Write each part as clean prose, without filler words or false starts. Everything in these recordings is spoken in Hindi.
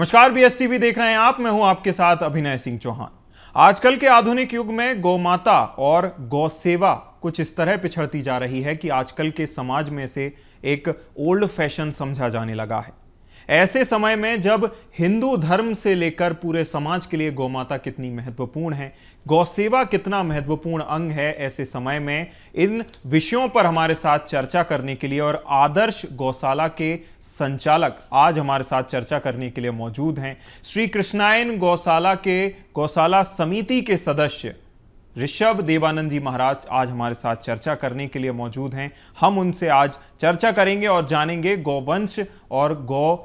नमस्कार, बीएसटीवी देख रहे हैं आप। मैं हूं आपके साथ अभिनय सिंह चौहान। आजकल के आधुनिक युग में गौमाता और गौ सेवा कुछ इस तरह पिछड़ती जा रही है कि आजकल के समाज में से एक ओल्ड फैशन समझा जाने लगा है। ऐसे समय में जब हिंदू धर्म से लेकर पूरे समाज के लिए गौमाता कितनी महत्वपूर्ण है, गौ सेवा कितना महत्वपूर्ण अंग है, ऐसे समय में इन विषयों पर हमारे साथ चर्चा करने के लिए और आदर्श गौशाला के संचालक आज हमारे साथ चर्चा करने के लिए मौजूद हैं। श्री कृष्णायन गौशाला के गौशाला समिति के सदस्य ऋषभ देवानंद जी महाराज आज हमारे साथ चर्चा करने के लिए मौजूद हैं। हम उनसे आज चर्चा करेंगे और जानेंगे गौवंश और गौ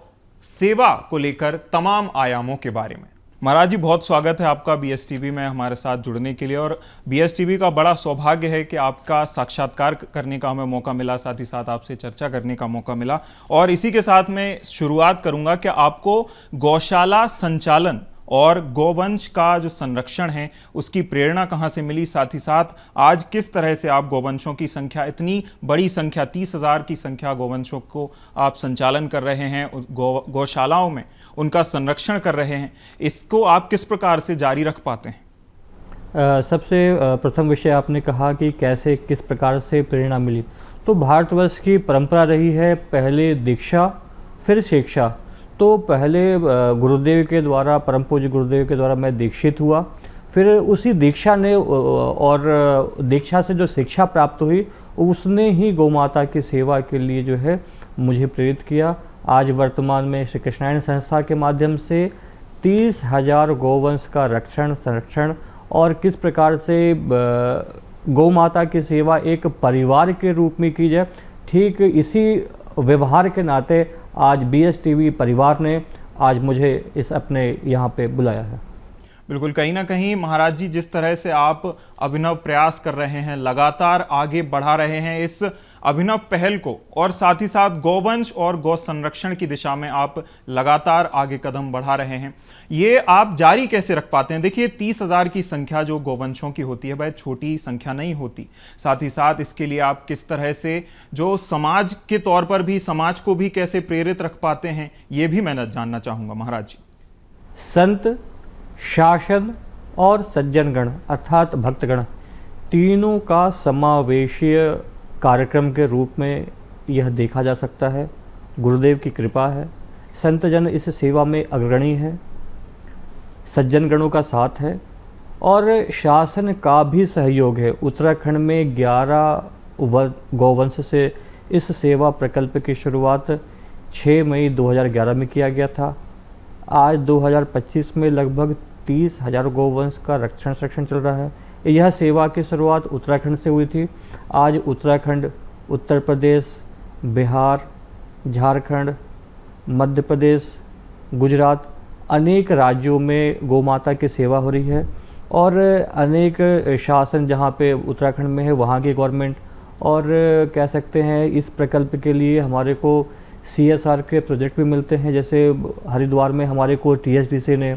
सेवा को लेकर तमाम आयामों के बारे में। महाराज जी, बहुत स्वागत है आपका बीएसटीवी में हमारे साथ जुड़ने के लिए। और बीएसटीवी का बड़ा सौभाग्य है कि आपका साक्षात्कार करने का हमें मौका मिला, साथ ही साथ आपसे चर्चा करने का मौका मिला। और इसी के साथ मैं शुरुआत करूंगा कि आपको गौशाला संचालन और गौवंश का जो संरक्षण है उसकी प्रेरणा कहाँ से मिली, साथ ही साथ आज किस तरह से आप गौवंशों की संख्या, इतनी बड़ी संख्या 30,000 की संख्या गौवंशों को आप संचालन कर रहे हैं, गौशालाओं में उनका संरक्षण कर रहे हैं, इसको आप किस प्रकार से जारी रख पाते हैं? सबसे प्रथम विषय आपने कहा कि कैसे किस प्रकार से प्रेरणा मिली। तो भारतवर्ष की परंपरा रही है पहले दीक्षा फिर शिक्षा। तो पहले गुरुदेव के द्वारा, परम पूज्य गुरुदेव के द्वारा मैं दीक्षित हुआ, फिर उसी दीक्षा ने और दीक्षा से जो शिक्षा प्राप्त हुई उसने ही गौमाता की सेवा के लिए जो है मुझे प्रेरित किया। आज वर्तमान में श्री कृष्णायन संस्था के माध्यम से 30,000 गौवंश का रक्षण संरक्षण और किस प्रकार से गौमाता की सेवा एक परिवार के रूप में की जाए, ठीक इसी व्यवहार के नाते आज बीएसटीवी परिवार ने आज मुझे इस अपने यहाँ पे बुलाया है। बिल्कुल, कहीं ना कहीं महाराज जी, जिस तरह से आप अभिनव प्रयास कर रहे हैं, लगातार आगे बढ़ा रहे हैं इस अभिनव पहल को, और साथ ही साथ गौवंश और गौ संरक्षण की दिशा में आप लगातार आगे कदम बढ़ा रहे हैं, ये आप जारी कैसे रख पाते हैं? देखिए, 30,000 की संख्या जो गौवंशों की होती है वह छोटी संख्या नहीं होती। साथ ही साथ इसके लिए आप किस तरह से जो समाज के तौर पर भी, समाज को भी कैसे प्रेरित रख पाते हैं, ये भी मैं जानना चाहूँगा महाराज जी। संत, शासन और सज्जनगण अर्थात भक्तगण तीनों का समावेशीय कार्यक्रम के रूप में यह देखा जा सकता है। गुरुदेव की कृपा है, संतजन इस सेवा में अग्रणी है, सज्जनगणों का साथ है और शासन का भी सहयोग है। उत्तराखंड में 11 गौवंश से इस सेवा प्रकल्प की शुरुआत 6 मई 2011 में किया गया था। आज 2025 में लगभग 30,000 गौवंश का रक्षण संरक्षण चल रहा है। यह सेवा की शुरुआत उत्तराखंड से हुई थी। आज उत्तराखंड, उत्तर प्रदेश, बिहार, झारखंड, मध्य प्रदेश, गुजरात, अनेक राज्यों में गौमाता की सेवा हो रही है और अनेक शासन जहाँ पे उत्तराखंड में है वहाँ की गवर्नमेंट, और कह सकते हैं इस प्रकल्प के लिए हमारे को CSR के प्रोजेक्ट भी मिलते हैं। जैसे हरिद्वार में हमारे को TSDC ने,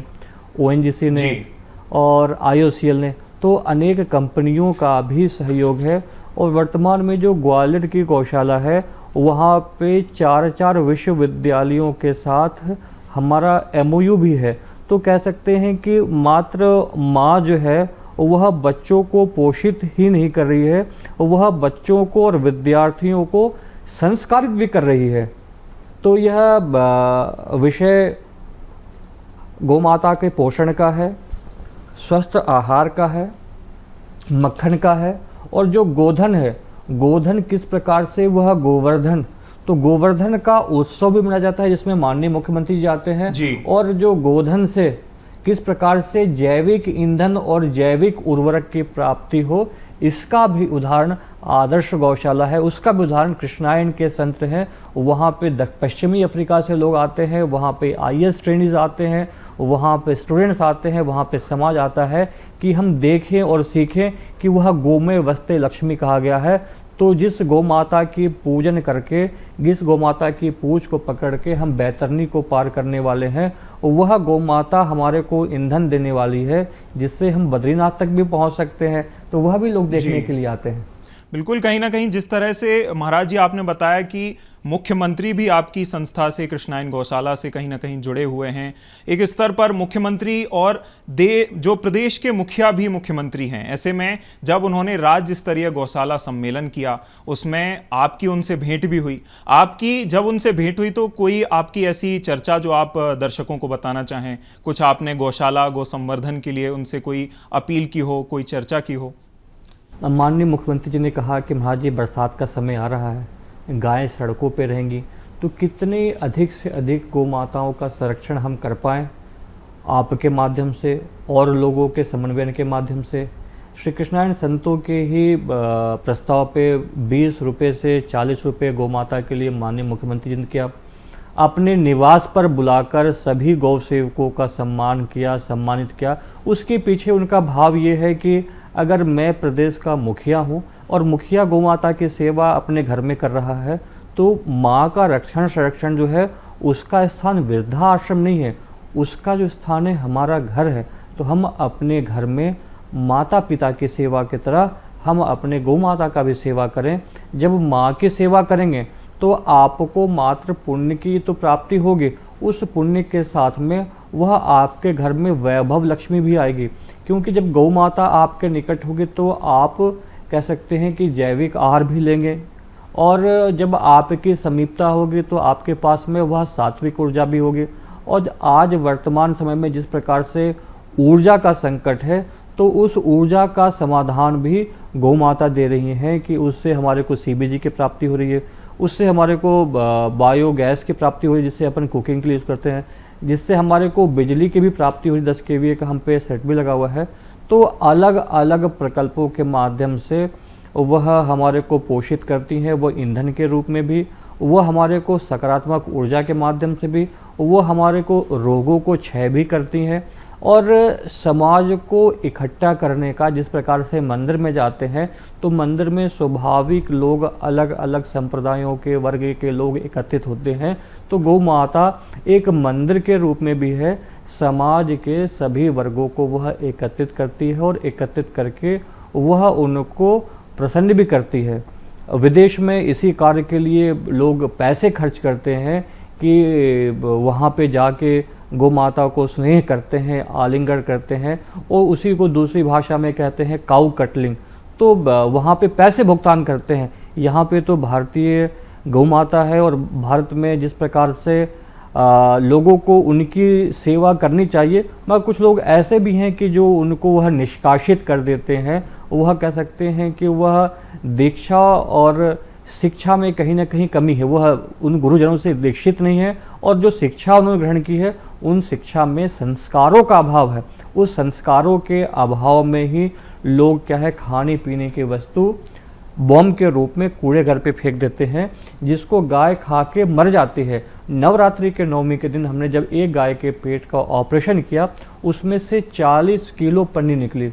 ONGC ने और IOCL ने, तो अनेक कंपनियों का भी सहयोग है। और वर्तमान में जो ग्वालियर की गौशाला है वहाँ पे 4 विश्वविद्यालयों के साथ हमारा MOU भी है। तो कह सकते हैं कि मात्र माँ जो है वह बच्चों को पोषित ही नहीं कर रही है, वह बच्चों को और विद्यार्थियों को संस्कारित भी कर रही है। तो यह विषय गौमाता के पोषण का है, स्वस्थ आहार का है, मक्खन का है, और जो गोधन है, गोधन किस प्रकार से वह गोवर्धन, तो गोवर्धन का उत्सव भी मनाया जाता है जिसमें माननीय मुख्यमंत्री जी आते हैं जी। और जो गोधन से किस प्रकार से जैविक ईंधन और जैविक उर्वरक की प्राप्ति हो, इसका भी उदाहरण आदर्श गौशाला है। उसका भी उदाहरण कृष्णायन के संत हैं। वहाँ पे पश्चिमी अफ्रीका से लोग आते हैं, वहाँ पे IAS ट्रेनीज आते हैं, वहाँ पे स्टूडेंट्स आते हैं, वहाँ पे समाज आता है कि हम देखें और सीखें कि वह गोमय वस्ते लक्ष्मी कहा गया है। तो जिस गौ माता की पूजन करके, जिस गौ माता की पूछ को पकड़ के हम बैतरनी को पार करने वाले हैं, वह गौ माता हमारे को ईंधन देने वाली है जिससे हम बद्रीनाथ तक भी पहुंच सकते हैं। तो वह भी लोग देखने के लिए आते हैं। बिल्कुल, कहीं ना कहीं जिस तरह से महाराज जी आपने बताया कि मुख्यमंत्री भी आपकी संस्था से, कृष्णायन गौशाला से कहीं ना कहीं जुड़े हुए हैं, एक स्तर पर मुख्यमंत्री और जो प्रदेश के मुखिया भी मुख्यमंत्री हैं, ऐसे में जब उन्होंने राज्य स्तरीय गौशाला सम्मेलन किया उसमें आपकी उनसे भेंट भी हुई। आपकी जब उनसे भेंट हुई तो कोई आपकी ऐसी चर्चा जो आप दर्शकों को बताना चाहें, कुछ आपने गौशाला गौ संवर्धन के लिए उनसे कोई अपील की हो, कोई चर्चा की हो? माननीय मुख्यमंत्री जी ने कहा कि महाराज जी बरसात का समय आ रहा है, गायें सड़कों पे रहेंगी, तो कितने अधिक से अधिक गौ माताओं का संरक्षण हम कर पाएँ आपके माध्यम से और लोगों के समन्वयन के माध्यम से। श्री कृष्णायन संतों के ही प्रस्ताव पे 20 रुपये से 40 रुपये गौ माता के लिए माननीय मुख्यमंत्री जी ने किया, अपने निवास पर बुलाकर सभी गौ सेवकों का सम्मानित किया। उसके पीछे उनका भाव ये है कि अगर मैं प्रदेश का मुखिया हूँ और मुखिया गौ माता की सेवा अपने घर में कर रहा है तो माँ का रक्षण संरक्षण जो है उसका स्थान वृद्धाश्रम नहीं है, उसका जो स्थान है हमारा घर है। तो हम अपने घर में माता पिता की सेवा की तरह हम अपने गौ माता का भी सेवा करें। जब माँ की सेवा करेंगे तो आपको मात्र पुण्य की तो प्राप्ति होगी, उस पुण्य के साथ में वह आपके घर में वैभव लक्ष्मी भी आएगी, क्योंकि जब गौ माता आपके निकट होगी तो आप कह सकते हैं कि जैविक आहार भी लेंगे, और जब आपकी समीपता होगी तो आपके पास में वह सात्विक ऊर्जा भी होगी। और आज वर्तमान समय में जिस प्रकार से ऊर्जा का संकट है तो उस ऊर्जा का समाधान भी गौ माता दे रही हैं कि उससे हमारे को CBG की प्राप्ति हो रही है, उससे हमारे को बायोगैस की प्राप्ति हो रही है जिससे अपन कुकिंग के लिए यूज़ करते हैं, जिससे हमारे को बिजली की भी प्राप्ति हुई। 10 kVA का हम पे सेट भी लगा हुआ है। तो अलग अलग प्रकल्पों के माध्यम से वह हमारे को पोषित करती हैं, वो ईंधन के रूप में भी, वह हमारे को सकारात्मक ऊर्जा के माध्यम से भी, वो हमारे को रोगों को क्षय भी करती हैं। और समाज को इकट्ठा करने का, जिस प्रकार से मंदिर में जाते हैं तो मंदिर में स्वाभाविक लोग अलग अलग संप्रदायों के वर्ग के लोग एकत्रित होते हैं, तो गौ माता एक मंदिर के रूप में भी है, समाज के सभी वर्गों को वह एकत्रित करती है और एकत्रित करके वह उनको प्रसन्न भी करती है। विदेश में इसी कार्य के लिए लोग पैसे खर्च करते हैं कि वहाँ पे जाके गौ माता को स्नेह करते हैं, आलिंगन करते हैं, और उसी को दूसरी भाषा में कहते हैं काउ कटलिंग। तो वहाँ पे पैसे भुगतान करते हैं। यहाँ पे तो भारतीय गौ माता है और भारत में जिस प्रकार से लोगों को उनकी सेवा करनी चाहिए, मगर कुछ लोग ऐसे भी हैं कि जो उनको वह निष्कासित कर देते हैं। वह कह सकते हैं कि वह दीक्षा और शिक्षा में कहीं ना कहीं कमी है, वह उन गुरुजनों से दीक्षित नहीं है, और जो शिक्षा उन्होंने ग्रहण की है उन शिक्षा में संस्कारों का अभाव है। उस संस्कारों के अभाव में ही लोग क्या है, खाने पीने की वस्तु बॉम्ब के रूप में कूड़े घर पे फेंक देते हैं, जिसको गाय खा के मर जाती है। नवरात्रि के नवमी के दिन हमने जब एक गाय के पेट का ऑपरेशन किया, उसमें से 40 किलो पन्नी निकली।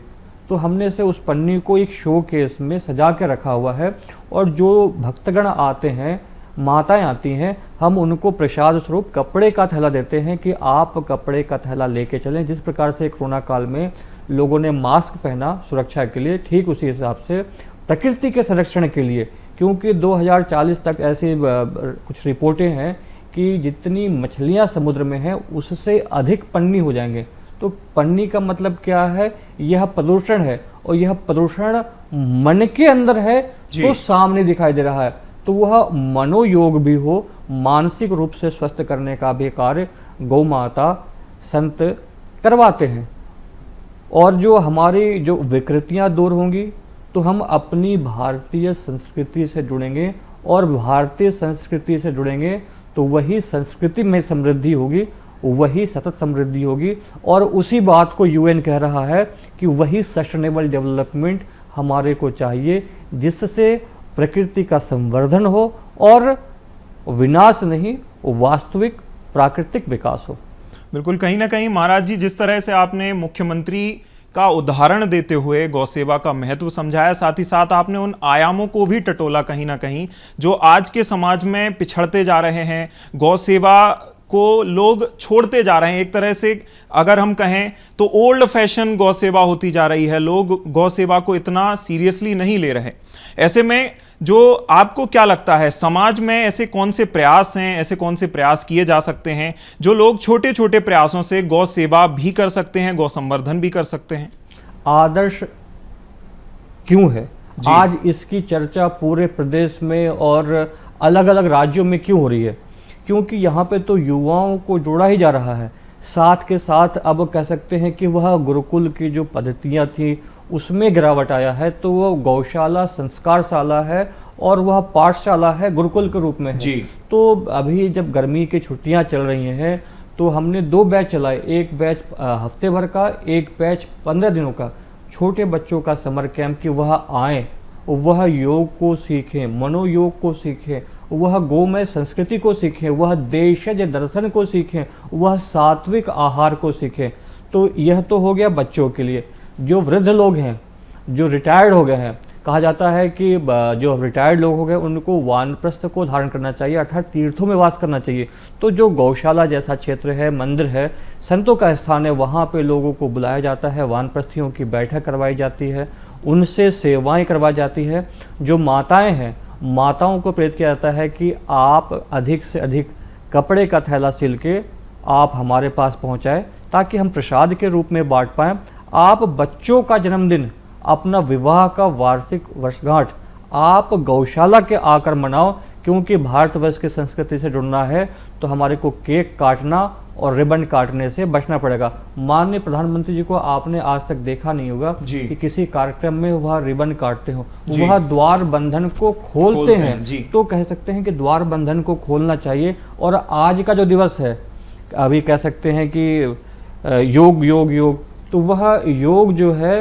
तो हमने से उस पन्नी को एक शो केस में सजा के रखा हुआ है, और जो भक्तगण आते हैं, माताएं आती हैं, हम उनको प्रसाद स्वरूप कपड़े का थैला देते हैं कि आप कपड़े का थैला लेके चलें। जिस प्रकार से कोरोना काल में लोगों ने मास्क पहना सुरक्षा के लिए, ठीक उसी हिसाब से प्रकृति के संरक्षण के लिए, क्योंकि 2040 तक ऐसी कुछ रिपोर्टें हैं कि जितनी मछलियां समुद्र में हैं उससे अधिक पन्नी हो जाएंगे। तो पन्नी का मतलब क्या है, यह प्रदूषण है, और यह प्रदूषण मन के अंदर है तो सामने दिखाई दे रहा है। तो वह मनोयोग भी हो, मानसिक रूप से स्वस्थ करने का भी कार्य गौ माता संत करवाते हैं। और जो हमारी जो विकृतियां दूर होंगी तो हम अपनी भारतीय संस्कृति से जुड़ेंगे, और भारतीय संस्कृति से जुड़ेंगे तो वही संस्कृति में समृद्धि होगी, वही सतत समृद्धि होगी। और उसी बात को UN कह रहा है कि वही सस्टेनेबल डेवलपमेंट हमारे को चाहिए, जिससे प्रकृति का संवर्धन हो और विनाश नहीं, वास्तविक प्राकृतिक विकास हो। बिल्कुल, कहीं ना कहीं महाराज जी जिस तरह से आपने मुख्यमंत्री का उदाहरण देते हुए गौसेवा का महत्व समझाया, साथ ही साथ आपने उन आयामों को भी टटोला कहीं ना कहीं जो आज के समाज में पिछड़ते जा रहे हैं। गौसेवा को लोग छोड़ते जा रहे हैं। एक तरह से अगर हम कहें तो ओल्ड फैशन गौ सेवा होती जा रही है, लोग गौ सेवा को इतना सीरियसली नहीं ले रहे। ऐसे में जो आपको क्या लगता है, समाज में ऐसे कौन से प्रयास हैं, ऐसे कौन से प्रयास किए जा सकते हैं जो लोग छोटे छोटे प्रयासों से गौ सेवा भी कर सकते हैं, गौ संवर्धन भी कर सकते हैं? आदर्श क्यों है आज इसकी चर्चा पूरे प्रदेश में और अलग अलग राज्यों में क्यों हो रही है? क्योंकि यहाँ पे तो युवाओं को जोड़ा ही जा रहा है, साथ के साथ अब कह सकते हैं कि वह गुरुकुल की जो पद्धतियाँ थी उसमें गिरावट आया है, तो वह गौशाला संस्कारशाला है और वह पाठशाला है गुरुकुल के रूप में है। जी। तो अभी जब गर्मी की छुट्टियां चल रही हैं तो हमने 2 बैच चलाए, एक बैच हफ्ते भर का, एक बैच 15 दिनों का, छोटे बच्चों का समर कैंप कि वह आएँ, वह योग को सीखें, मनोयोग को सीखें, वह गोमय संस्कृति को सीखें, वह देशज दर्शन को सीखें, वह सात्विक आहार को सीखें। तो यह तो हो गया बच्चों के लिए। जो वृद्ध लोग हैं, जो रिटायर्ड हो गए हैं, कहा जाता है कि जो रिटायर्ड लोग हो गए उनको वानप्रस्थ को धारण करना चाहिए, अर्थात तीर्थों में वास करना चाहिए। तो जो गौशाला जैसा क्षेत्र है, मंदिर है, संतों का स्थान है, वहाँ पे लोगों को बुलाया जाता है, वानप्रस्थियों की बैठक करवाई जाती है, उनसे सेवाएं करवाई जाती है। जो माताएं हैं, माताओं को प्रेरित किया जाता है कि आप अधिक से अधिक कपड़े का थैला सिल के आप हमारे पास पहुँचाएँ ताकि हम प्रसाद के रूप में बांट पाएँ। आप बच्चों का जन्मदिन, अपना विवाह का वार्षिक वर्षगांठ आप गौशाला के आकर मनाओ, क्योंकि भारतवर्ष की संस्कृति से जुड़ना है तो हमारे को केक काटना और रिबन काटने से बचना पड़ेगा। माननीय प्रधानमंत्री जी को आपने आज तक देखा नहीं होगा कि किसी कार्यक्रम में वह रिबन काटते हो, वह द्वार बंधन को खोलते हैं। तो कह सकते हैं कि द्वार बंधन को खोलना चाहिए। और आज का जो दिवस है, अभी कह सकते हैं कि योग योग योग, तो वह योग जो है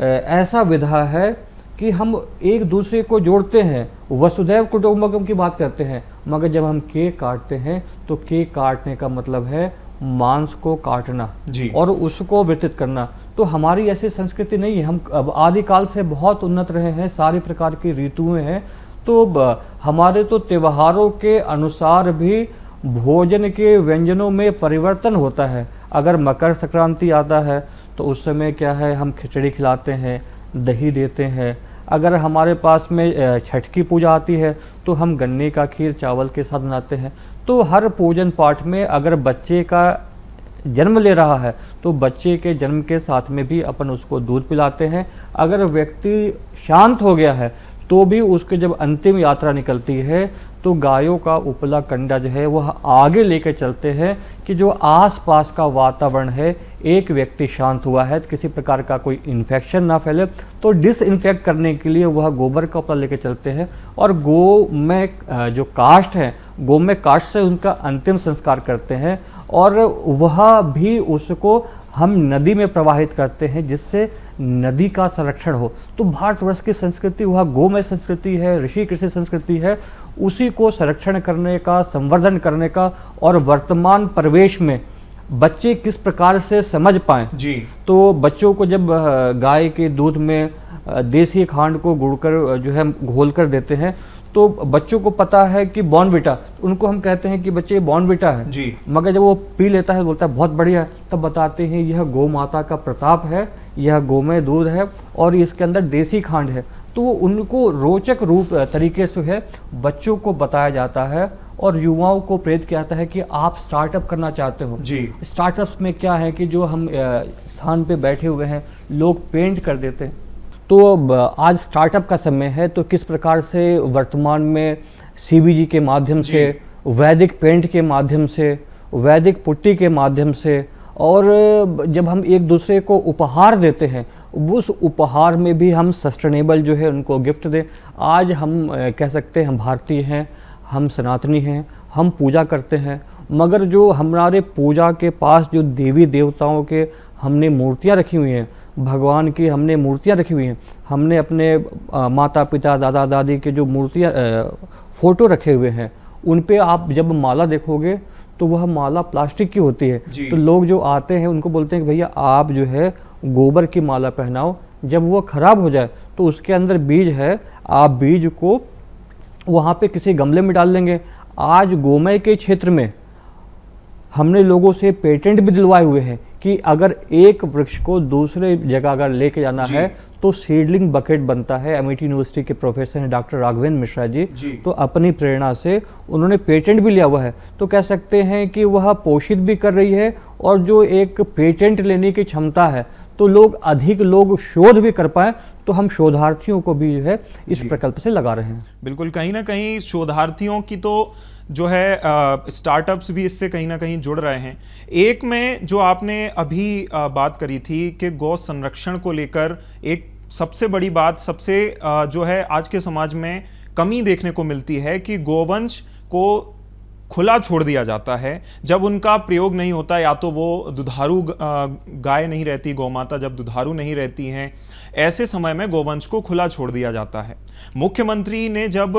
ऐसा विधा है कि हम एक दूसरे को जोड़ते हैं, वसुधैव कुटुंबकम की बात करते हैं, मगर जब हम केक काटते हैं तो केक काटने का मतलब है मांस को काटना और उसको वितरित करना। तो हमारी ऐसी संस्कृति नहीं है। हम अब आदिकाल से बहुत उन्नत रहे हैं, सारी प्रकार की ऋतुएं हैं, तो हमारे तो त्योहारों के अनुसार भी भोजन के व्यंजनों में परिवर्तन होता है। अगर मकर संक्रांति आता है तो उस समय क्या है, हम खिचड़ी खिलाते हैं, दही देते हैं। अगर हमारे पास में छठ की पूजा आती है तो हम गन्ने का खीर चावल के साथ बनाते हैं। तो हर पूजन पाठ में अगर बच्चे का जन्म ले रहा है तो बच्चे के जन्म के साथ में भी अपन उसको दूध पिलाते हैं। अगर व्यक्ति शांत हो गया है तो भी उसके जब अंतिम यात्रा निकलती है तो गायों का उपला कंडा जो है वह आगे लेकर चलते हैं कि जो आसपास का वातावरण है, एक व्यक्ति शांत हुआ है, किसी प्रकार का कोई इन्फेक्शन ना फैले, तो डिसइंफेक्ट करने के लिए वह गोबर का उपला लेकर चलते हैं। और गौ में जो काष्ठ है, गौ में काष्ठ से उनका अंतिम संस्कार करते हैं और वह भी उसको हम नदी में प्रवाहित करते हैं जिससे नदी का संरक्षण हो। तो भारतवर्ष की संस्कृति वह गोमय संस्कृति है, ऋषि कृषि संस्कृति है, उसी को संरक्षण करने का, संवर्धन करने का। और वर्तमान परिवेश में बच्चे किस प्रकार से समझ पाएं जी, तो बच्चों को जब गाय के दूध में देसी खांड को गुड़कर जो है घोल कर देते हैं तो बच्चों को पता है कि बॉर्नविटा, उनको हम कहते हैं कि बच्चे बॉर्नविटा है जी, मगर जब वो पी लेता है बोलता है बहुत बढ़िया है, तब बताते हैं यह गौ माता का प्रताप है, यह गोमय दूध है और इसके अंदर देसी खांड है। तो उनको रोचक रूप तरीके से है बच्चों को बताया जाता है और युवाओं को प्रेरित किया जाता है कि आप स्टार्टअप करना चाहते हो जी। स्टार्टअप्स में क्या है कि जो हम स्थान पे बैठे हुए हैं, लोग पेंट कर देते हैं। तो आज स्टार्टअप का समय है, तो किस प्रकार से वर्तमान में CBG के माध्यम से, वैदिक पेंट के माध्यम से, वैदिक पुट्टी के माध्यम से, और जब हम एक दूसरे को उपहार देते हैं उस उपहार में भी हम सस्टेनेबल जो है उनको गिफ्ट दें। आज हम कह सकते हैं हम भारतीय हैं, हम सनातनी हैं, हम पूजा करते हैं, मगर जो हमारे पूजा के पास जो देवी देवताओं के हमने मूर्तियां रखी हुई हैं, भगवान की हमने मूर्तियां रखी हुई हैं, हमने अपने माता पिता दादा दादी के जो मूर्तियां फ़ोटो रखे हुए हैं, उन पे आप जब माला देखोगे तो वह माला प्लास्टिक की होती है। तो लोग जो आते हैं उनको बोलते हैं कि भैया आप जो है गोबर की माला पहनाओ, जब वो ख़राब हो जाए तो उसके अंदर बीज है, आप बीज को वहाँ पे किसी गमले में डाल लेंगे। आज गोमय के क्षेत्र में हमने लोगों से पेटेंट भी दिलवाए हुए हैं कि अगर एक वृक्ष को दूसरे जगह अगर लेके जाना है तो सीडलिंग बकेट बनता है। एमआईटी यूनिवर्सिटी के प्रोफेसर हैं डॉक्टर राघवेंद्र मिश्रा जी, तो अपनी प्रेरणा से उन्होंने पेटेंट भी लिया हुआ है। तो कह सकते हैं कि वह पोषित भी कर रही है, और जो एक पेटेंट लेने की क्षमता है तो लोग अधिक लोग शोध भी कर पाए, तो हम शोधार्थियों को भी जो है इस प्रकल्प से लगा रहे हैं। बिल्कुल, कहीं ना कहीं शोधार्थियों की तो जो है स्टार्टअप्स भी इससे कहीं ना कहीं जुड़ रहे हैं। एक में जो आपने अभी बात करी थी कि गौ संरक्षण को लेकर एक सबसे बड़ी बात, सबसे जो है आज के समाज में कमी देखने को मिलती है कि गोवंश को खुला छोड़ दिया जाता है जब उनका प्रयोग नहीं होता, या तो वो दुधारू गाय नहीं रहती, गौमाता जब दुधारू नहीं रहती हैं, ऐसे समय में गोवंश को खुला छोड़ दिया जाता है। मुख्यमंत्री ने जब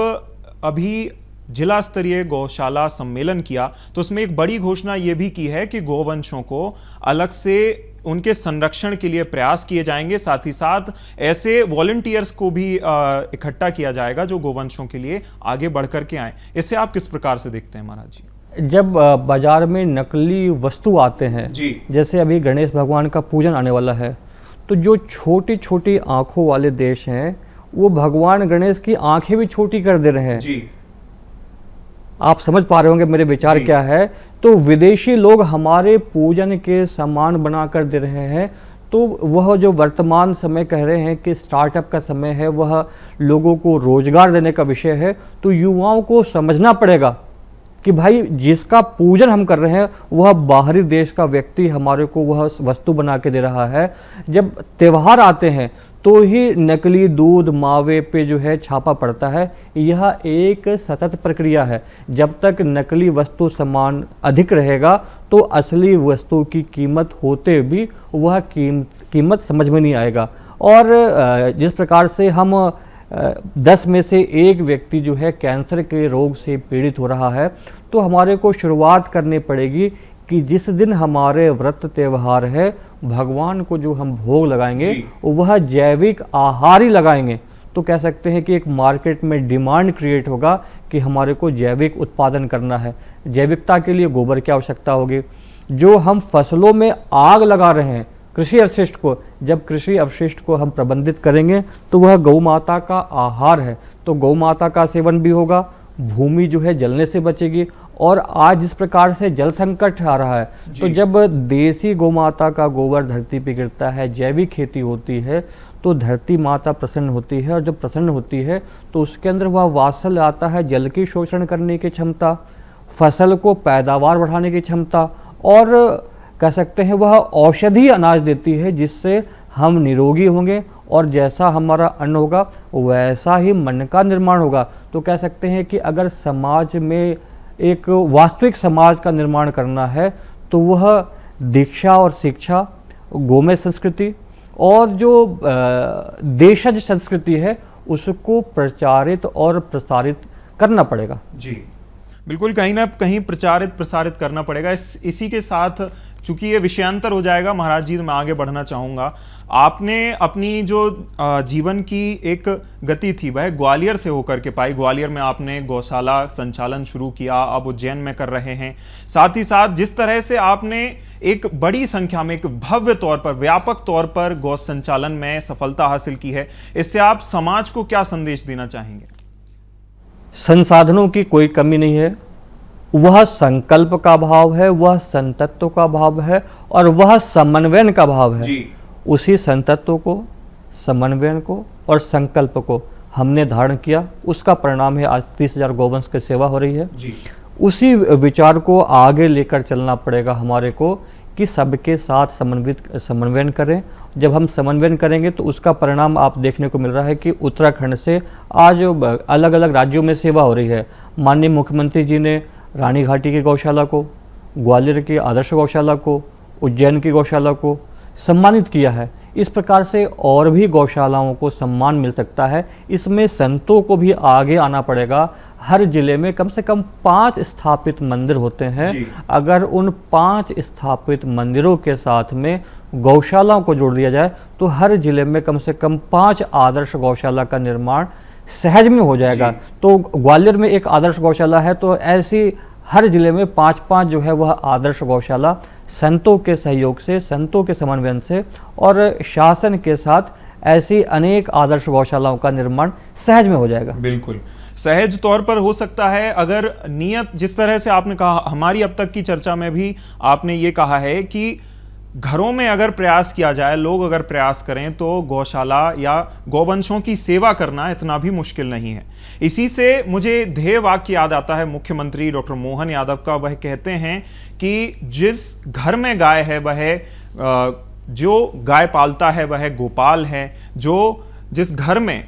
अभी जिला स्तरीय गौशाला सम्मेलन किया तो उसमें एक बड़ी घोषणा ये भी की है कि गोवंशों को अलग से उनके संरक्षण के लिए प्रयास किए जाएंगे, साथ ही साथ ऐसे वॉलंटियर्स को भी इकट्ठा किया जाएगा जो गोवंशों के लिए आगे बढ़ कर के आए। इससे आप किस प्रकार से देखते हैं महाराज जी? जब बाजार में नकली वस्तु आते हैं जी, जैसे अभी गणेश भगवान का पूजन आने वाला है, तो जो छोटी छोटी आंखों वाले देश हैं वो भगवान गणेश की आंखें भी छोटी कर दे रहे हैं जी। आप समझ पा रहे होंगे मेरे विचार क्या है। तो विदेशी लोग हमारे पूजन के सामान बना कर दे रहे हैं। तो वह जो वर्तमान समय कह रहे हैं कि स्टार्टअप का समय है, वह लोगों को रोजगार देने का विषय है। तो युवाओं को समझना पड़ेगा कि भाई जिसका पूजन हम कर रहे हैं वह बाहरी देश का व्यक्ति हमारे को वह वस्तु बना के दे रहा है। जब त्यौहार आते हैं तो ही नकली दूध मावे पे जो है छापा पड़ता है। यह एक सतत प्रक्रिया है। जब तक नकली वस्तु सामान अधिक रहेगा तो असली वस्तु की कीमत होते भी वह कीमत समझ में नहीं आएगा। और जिस प्रकार से हम 10 में से एक व्यक्ति जो है कैंसर के रोग से पीड़ित हो रहा है, तो हमारे को शुरुआत करनी पड़ेगी कि जिस दिन हमारे व्रत त्यौहार है भगवान को जो हम भोग लगाएंगे वह जैविक आहार ही लगाएंगे। तो कह सकते हैं कि एक मार्केट में डिमांड क्रिएट होगा कि हमारे को जैविक उत्पादन करना है। जैविकता के लिए गोबर की आवश्यकता होगी। जो हम फसलों में आग लगा रहे हैं कृषि अवशिष्ट को, जब कृषि अवशिष्ट को हम प्रबंधित करेंगे तो वह गौ माता का आहार है। तो गौ माता का सेवन भी होगा, भूमि जो है जलने से बचेगी। और आज जिस प्रकार से जल संकट आ रहा है, तो जब देसी गौमाता का गोबर धरती पे गिरता है, जैविक खेती होती है, तो धरती माता प्रसन्न होती है। और जब प्रसन्न होती है तो उसके अंदर वह वात्सल्य आता है, जल की शोषण करने की क्षमता, फसल को पैदावार बढ़ाने की क्षमता, और कह सकते हैं वह औषधि अनाज देती है जिससे हम निरोगी होंगे। और जैसा हमारा अन्न होगा वैसा ही मन का निर्माण होगा। तो कह सकते हैं कि अगर समाज में एक वास्तविक समाज का निर्माण करना है तो वह दीक्षा और शिक्षा, गोमय संस्कृति और जो देशज संस्कृति है उसको प्रचारित और प्रसारित करना पड़ेगा जी। बिल्कुल, कहीं ना कहीं प्रचारित प्रसारित करना पड़ेगा। इसी के साथ चूंकि ये विषयांतर हो जाएगा महाराज जी, तो मैं आगे बढ़ना चाहूँगा। आपने अपनी जो जीवन की एक गति थी वह ग्वालियर से होकर के पाई। ग्वालियर में आपने गौशाला संचालन शुरू किया, अब उज्जैन में कर रहे हैं। साथ ही साथ जिस तरह से आपने एक बड़ी संख्या में, एक भव्य तौर पर, व्यापक तौर पर गौ संचालन में सफलता हासिल की है, इससे आप समाज को क्या संदेश देना चाहेंगे? संसाधनों की कोई कमी नहीं है, वह संकल्प का भाव है, वह संतत्व का भाव है, और वह समन्वयन का भाव है जी। उसी संतत्व को, समन्वयन को और संकल्प को हमने धारण किया, उसका परिणाम है आज 30,000 गौवंश की सेवा हो रही है जी। उसी विचार को आगे लेकर चलना पड़ेगा हमारे को कि सबके साथ समन्वयन करें। जब हम समन्वयन करेंगे तो उसका परिणाम आप देखने को मिल रहा है कि उत्तराखंड से आज अलग अलग राज्यों में सेवा हो रही है। माननीय मुख्यमंत्री जी ने रानी घाटी की गौशाला को, ग्वालियर की आदर्श गौशाला को, उज्जैन की गौशाला को सम्मानित किया है। इस प्रकार से और भी गौशालाओं को सम्मान मिल सकता है। इसमें संतों को भी आगे आना पड़ेगा। हर जिले में कम से कम 5 स्थापित मंदिर होते हैं। अगर उन 5 स्थापित मंदिरों के साथ में गौशालाओं को जोड़ दिया जाए तो हर जिले में कम से कम 5 आदर्श गौशाला का निर्माण सहज में हो जाएगा। तो ग्वालियर में एक आदर्श गौशाला है, तो ऐसी हर जिले में 5-5 जो है वह आदर्श गौशाला संतों के सहयोग से, संतों के समन्वय से और शासन के साथ ऐसी अनेक आदर्श गौशालाओं का निर्माण सहज में हो जाएगा। बिल्कुल सहज तौर पर हो सकता है अगर नियत, जिस तरह से आपने कहा, हमारी अब तक की चर्चा में भी आपने ये कहा है कि घरों में अगर प्रयास किया जाए, लोग अगर प्रयास करें तो गौशाला या गौवंशों की सेवा करना इतना भी मुश्किल नहीं है। इसी से मुझे ध्येय वाक्य याद आता है मुख्यमंत्री डॉक्टर मोहन यादव का। वह कहते हैं कि जिस घर में गाय है वह जो गाय पालता है वह गोपाल है, जो जिस घर में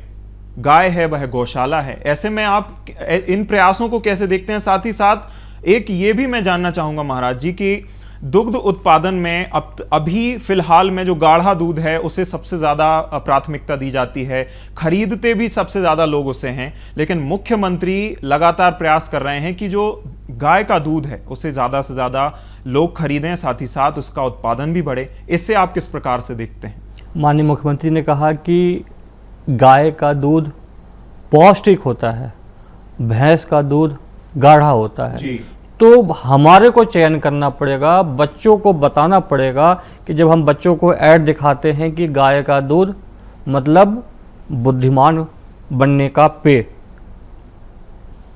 गाय है वह गौशाला है। ऐसे में आप इन प्रयासों को कैसे देखते हैं? साथ ही साथ एक ये भी मैं जानना चाहूंगा महाराज जी कि दुग्ध उत्पादन में अभी फिलहाल में जो गाढ़ा दूध है उसे सबसे ज़्यादा प्राथमिकता दी जाती है, खरीदते भी सबसे ज़्यादा लोग उसे हैं, लेकिन मुख्यमंत्री लगातार प्रयास कर रहे हैं कि जो गाय का दूध है उसे ज़्यादा से ज़्यादा लोग खरीदें, साथ ही साथ उसका उत्पादन भी बढ़े। इससे आप किस प्रकार से देखते हैं? माननीय मुख्यमंत्री ने कहा कि गाय का दूध पौष्टिक होता है, भैंस का दूध गाढ़ा होता है जी। तो हमारे को चयन करना पड़ेगा, बच्चों को बताना पड़ेगा कि जब हम बच्चों को ऐड दिखाते हैं कि गाय का दूध मतलब बुद्धिमान बनने का पेय,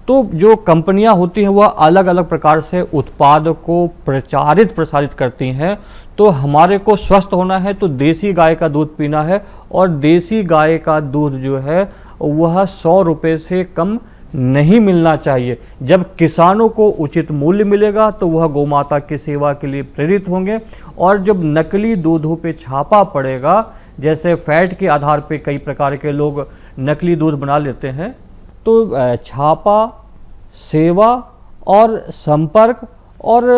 तो जो कंपनियां होती हैं वह अलग अलग प्रकार से उत्पाद को प्रसारित करती हैं। तो हमारे को स्वस्थ होना है तो देसी गाय का दूध पीना है, और देसी गाय का दूध जो है वह 100 रुपये से कम नहीं मिलना चाहिए। जब किसानों को उचित मूल्य मिलेगा तो वह गौमाता की सेवा के लिए प्रेरित होंगे, और जब नकली दूधों पे छापा पड़ेगा, जैसे फैट के आधार पे कई प्रकार के लोग नकली दूध बना लेते हैं, तो छापा, सेवा और संपर्क और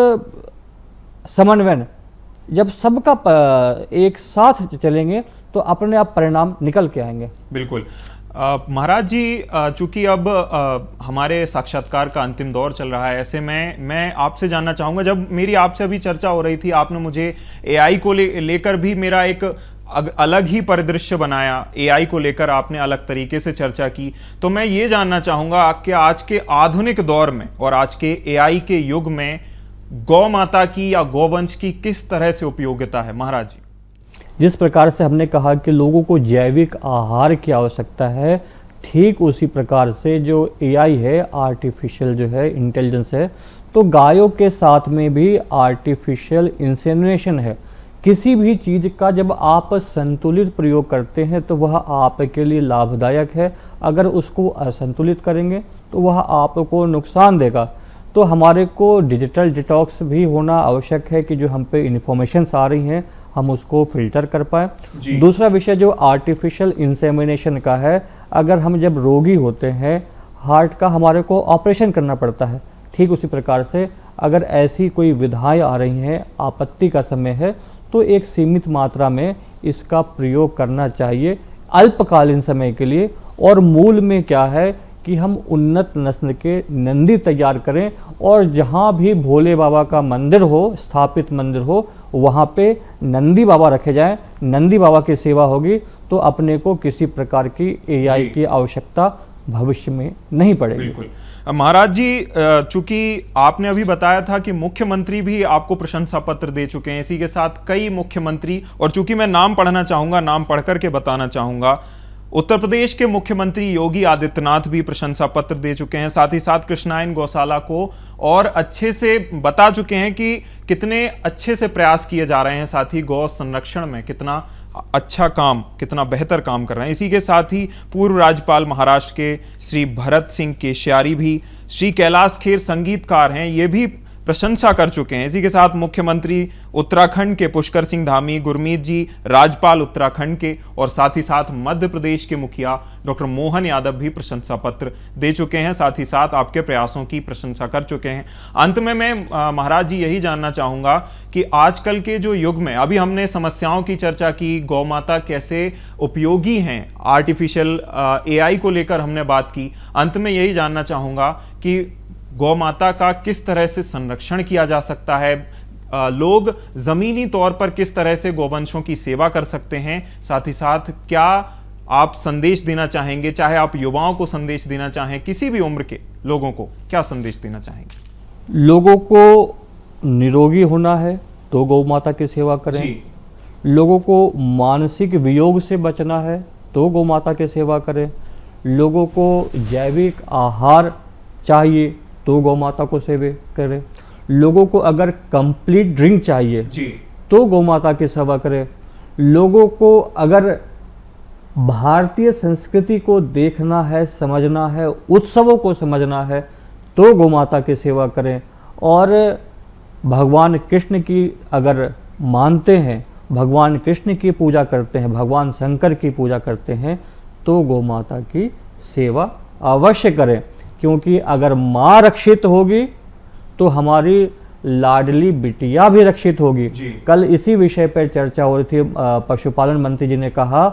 समन्वय जब सबका एक साथ चलेंगे तो अपने आप परिणाम निकल के आएंगे। बिल्कुल महाराज जी, चूंकि अब हमारे साक्षात्कार का अंतिम दौर चल रहा है, ऐसे में मैं आपसे जानना चाहूँगा, जब मेरी आपसे अभी चर्चा हो रही थी आपने मुझे एआई को लेकर भी मेरा एक अलग ही परिदृश्य बनाया, एआई को लेकर आपने अलग तरीके से चर्चा की, तो मैं ये जानना चाहूँगा कि आज के आधुनिक दौर में और आज के एआई के युग में गौ माता की या गौवंश की किस तरह से उपयोगिता है महाराज जी? जिस प्रकार से हमने कहा कि लोगों को जैविक आहार की आवश्यकता है, ठीक उसी प्रकार से जो एआई है, आर्टिफिशियल जो है इंटेलिजेंस है, तो गायों के साथ में भी आर्टिफिशियल इंसेमिनेशन है। किसी भी चीज़ का जब आप संतुलित प्रयोग करते हैं तो वह आपके लिए लाभदायक है, अगर उसको असंतुलित करेंगे तो वह आपको नुकसान देगा। तो हमारे को डिजिटल डिटॉक्स भी होना आवश्यक है कि जो हम पे इन्फॉर्मेशंस आ रही हैं हम उसको फिल्टर कर पाए। दूसरा विषय जो आर्टिफिशियल इंसेमिनेशन का है, अगर हम जब रोगी होते हैं, हार्ट का हमारे को ऑपरेशन करना पड़ता है, ठीक उसी प्रकार से अगर ऐसी कोई विधाएं आ रही हैं, आपत्ति का समय है, तो एक सीमित मात्रा में इसका प्रयोग करना चाहिए अल्पकालीन समय के लिए। और मूल में क्या है कि हम उन्नत नस्ल के नंदी तैयार करें, और जहाँ भी भोले बाबा का मंदिर हो, स्थापित मंदिर हो, वहाँ पे नंदी बाबा रखे जाएं, नंदी बाबा की सेवा होगी तो अपने को किसी प्रकार की एआई की आवश्यकता भविष्य में नहीं पड़ेगी। बिल्कुल महाराज जी, चूंकि आपने अभी बताया था कि मुख्यमंत्री भी आपको प्रशंसा पत्र दे चुके हैं, इसी के साथ कई मुख्यमंत्री, और चूंकि मैं नाम पढ़ना चाहूंगा, नाम पढ़ करके बताना चाहूंगा, उत्तर प्रदेश के मुख्यमंत्री योगी आदित्यनाथ भी प्रशंसा पत्र दे चुके हैं, साथ ही साथ कृष्णायन गौशाला को और अच्छे से बता चुके हैं कि कितने अच्छे से प्रयास किए जा रहे हैं, साथ ही गौ संरक्षण में कितना अच्छा काम, कितना बेहतर काम कर रहे हैं। इसी के साथ ही पूर्व राज्यपाल महाराष्ट्र के श्री भरत सिंह केशियारी भी, श्री कैलाश खेर संगीतकार हैं, ये भी प्रशंसा कर चुके हैं। इसी के साथ मुख्यमंत्री उत्तराखंड के पुष्कर सिंह धामी, गुरमीत जी राज्यपाल उत्तराखंड के, और साथ ही साथ मध्य प्रदेश के मुखिया डॉक्टर मोहन यादव भी प्रशंसा पत्र दे चुके हैं, साथ ही साथ आपके प्रयासों की प्रशंसा कर चुके हैं। अंत में मैं महाराज जी यही जानना चाहूँगा कि आजकल के जो युग में, अभी हमने समस्याओं की चर्चा की, गौ माता कैसे उपयोगी हैं, आर्टिफिशियल एआई को लेकर हमने बात की, अंत में यही जानना चाहूँगा कि गौ माता का किस तरह से संरक्षण किया जा सकता है, लोग जमीनी तौर पर किस तरह से गौवंशों की सेवा कर सकते हैं, साथ ही साथ क्या आप संदेश देना चाहेंगे, चाहे आप युवाओं को संदेश देना चाहें, किसी भी उम्र के लोगों को क्या संदेश देना चाहेंगे? लोगों को निरोगी होना है तो गौ माता की सेवा करें। जी। लोगों को मानसिक वियोग से बचना है तो गौ माता की सेवा करें। लोगों को जैविक आहार चाहिए तो गौ माता को सेवा करें। लोगों को अगर कंप्लीट ड्रिंक चाहिए जी। तो गौ माता की सेवा करें। लोगों को अगर भारतीय संस्कृति को देखना है, समझना है, उत्सवों को समझना है तो गौ माता की सेवा करें। और भगवान कृष्ण की अगर मानते हैं, भगवान कृष्ण की पूजा करते हैं, भगवान शंकर की पूजा करते हैं तो गौ माता की सेवा अवश्य करें। क्योंकि अगर माँ रक्षित होगी तो हमारी लाडली बिटिया भी रक्षित होगी। कल इसी विषय पर चर्चा हो रही थी। पशुपालन मंत्री जी ने कहा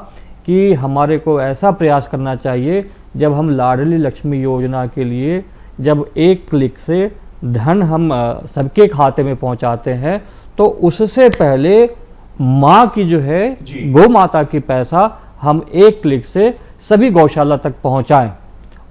कि हमारे को ऐसा प्रयास करना चाहिए, जब हम लाडली लक्ष्मी योजना के लिए जब एक क्लिक से धन हम सबके खाते में पहुंचाते हैं तो उससे पहले माँ की जो है गौ माता की पैसा हम एक क्लिक से सभी गौशाला तक पहुंचाएं।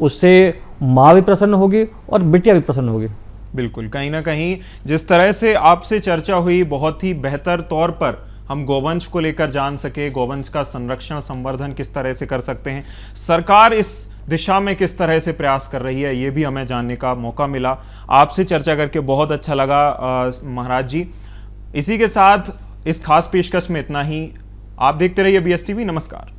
उससे माँ भी प्रसन्न होगी और बिटिया भी प्रसन्न होगी। बिल्कुल, कहीं ना कहीं जिस तरह से आपसे चर्चा हुई, बहुत ही बेहतर तौर पर हम गोवंश को लेकर जान सके, गोवंश का संरक्षण संवर्धन किस तरह से कर सकते हैं, सरकार इस दिशा में किस तरह से प्रयास कर रही है, ये भी हमें जानने का मौका मिला। आपसे चर्चा करके बहुत अच्छा लगा महाराज जी। इसी के साथ इस खास पेशकश में इतना ही। आप देखते रहिए BSTV। नमस्कार।